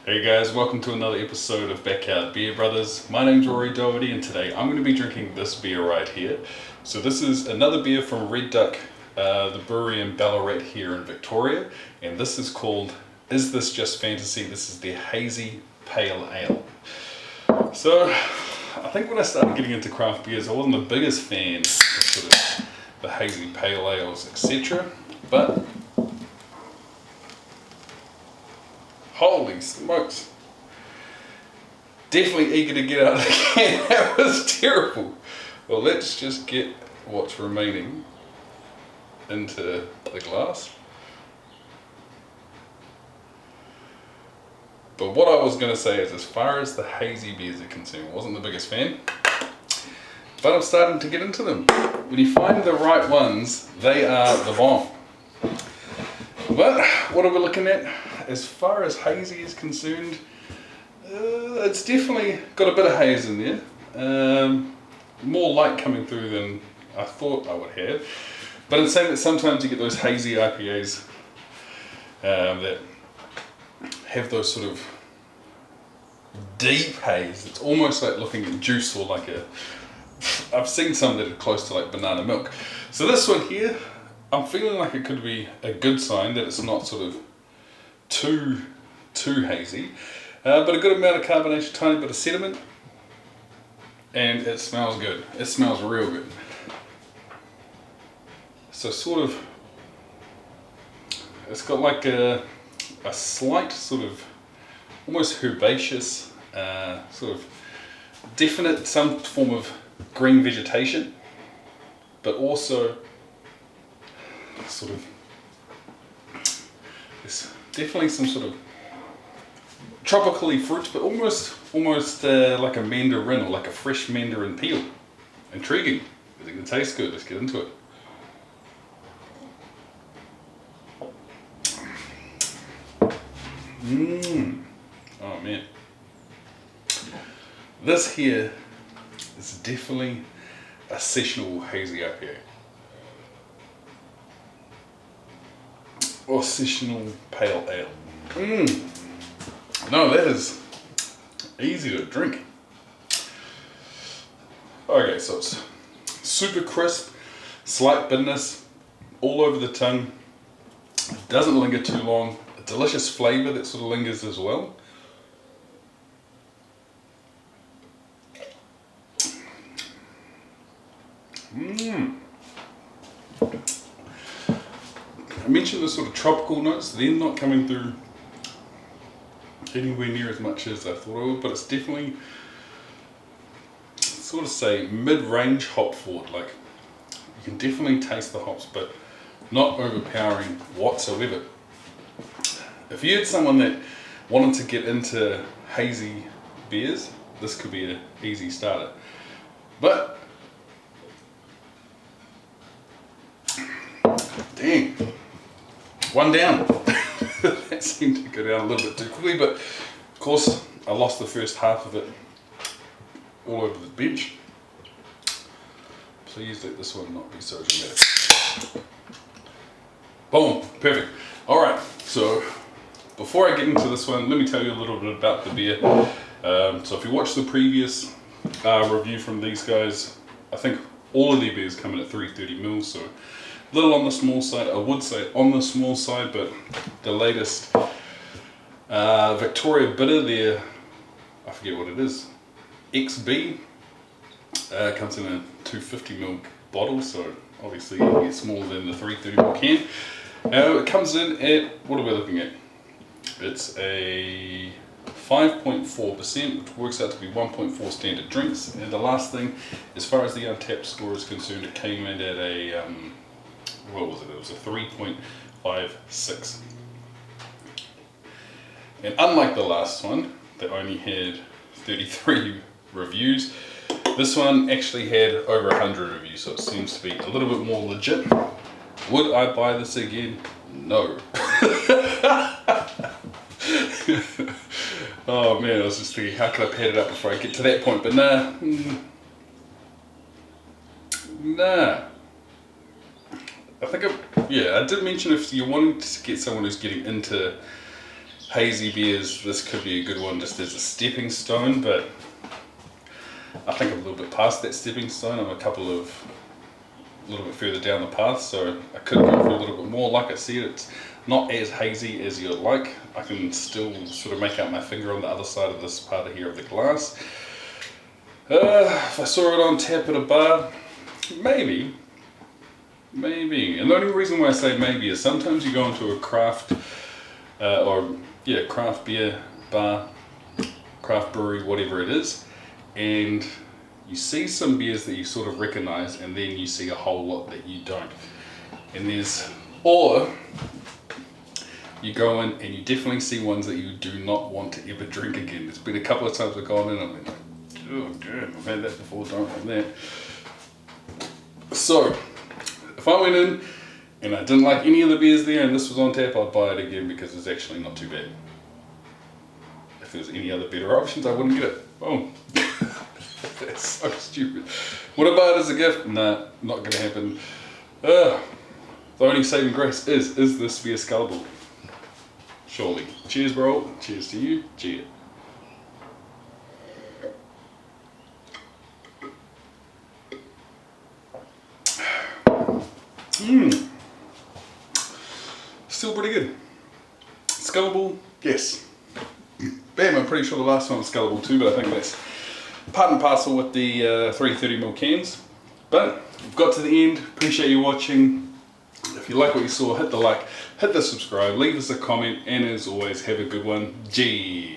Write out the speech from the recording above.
Hey guys, welcome to another episode of Backyard Beer Brothers. My name's Rory Doherty and today I'm going to be drinking this beer right here. So this is another beer from Red Duck, the brewery in Ballarat here in Victoria. And this is called Is This Just Fantasy? This is the Hazy Pale Ale. So I think when I started getting into craft beers I wasn't the biggest fan of sort of the hazy pale ales, etc. But holy smokes. Definitely eager to get out of the can. That was terrible. Well, let's just get what's remaining into the glass. But what I was going to say is, as far as the hazy beers are concerned, I wasn't the biggest fan. But I'm starting to get into them. When you find the right ones, they are the bomb. But what are we looking at? As far as hazy is concerned, it's definitely got a bit of haze in there. More light coming through than I thought I would have. But in saying that, sometimes you get those hazy IPAs that have those sort of deep haze. It's almost like looking at juice, or like I've seen some that are close to like banana milk. So this one here, I'm feeling like it could be a good sign that it's not sort of too hazy, but a good amount of carbonation, tiny bit of sediment, and it smells good. It smells real good. So sort of, it's got like a slight sort of almost herbaceous, sort of definite some form of green vegetation, but also sort of there's definitely some sort of tropically fruit, but almost like a mandarin, or like a fresh mandarin peel. Intriguing. Is it going to taste good? Let's get into it. Oh man. This here is definitely a sessionable hazy IPA. Or sessional pale ale. No, that is easy to drink. Okay, so it's super crisp, slight bitterness, all over the tongue. It doesn't linger too long. A delicious flavour that sort of lingers as well. I mentioned the sort of tropical notes, they're not coming through anywhere near as much as I thought it would, but it's definitely, sort of say, mid-range hop forward. Like, you can definitely taste the hops, but not overpowering whatsoever. If you had someone that wanted to get into hazy beers, this could be an easy starter. But, dang, one down. That seemed to go down a little bit too quickly, but of course I lost the first half of it all over the bench. Please let this one not be so dramatic. Boom, perfect. Alright, so before I get into this one, let me tell you a little bit about the beer. So if you watched the previous review from these guys, I think all of their beers come in at 330ml, so a little on the small side. I would say on the small side, but the latest Victoria Bitter there, I forget what it is, XB, comes in a 250ml bottle, so obviously you get smaller than the 330ml can. It comes in at, what are we looking at? It's a 5.4%, which works out to be 1.4 standard drinks. And the last thing, as far as the untapped score is concerned, it came in at a what was it? It was a 3.56. And unlike the last one that only had 33 reviews, this one actually had over 100 reviews, so it seems to be a little bit more legit. Would I buy this again? No. Oh man, I was just thinking, how can I pad it up before I get to that point? But nah. I think, I did mention if you're wanting to get someone who's getting into hazy beers, this could be a good one just as a stepping stone, but I think I'm a little bit past that stepping stone. I'm a little bit further down the path, so I could go for a little bit more. Like I said, it's not as hazy as you'd like. I can still sort of make out my finger on the other side of this part of here of the glass. If I saw it on tap at a bar, maybe. And the only reason why I say maybe is sometimes you go into a craft beer bar, craft brewery, whatever it is, and you see some beers that you sort of recognize, and then you see a whole lot that you don't. Or you go in and you definitely see ones that you do not want to ever drink again. There's been a couple of times I've gone in and I've been like, oh damn, I've had that before, don't want that. So, if I went in and I didn't like any of the beers there and this was on tap, I'd buy it again because it's actually not too bad. If there's any other better options, I wouldn't get it. Boom. That's so stupid. Would I buy it as a gift? Nah, not gonna happen. The only saving grace is this beer scullable? Surely. Cheers, bro. Cheers to you. Cheers. Still pretty good. Scullable? Yes. Bam, I'm pretty sure the last one was scullable too, but I think that's part and parcel with the 330ml cans. But we've got to the end. Appreciate you watching. If you like what you saw, hit the like, hit the subscribe, leave us a comment, and as always, have a good one. Cheers.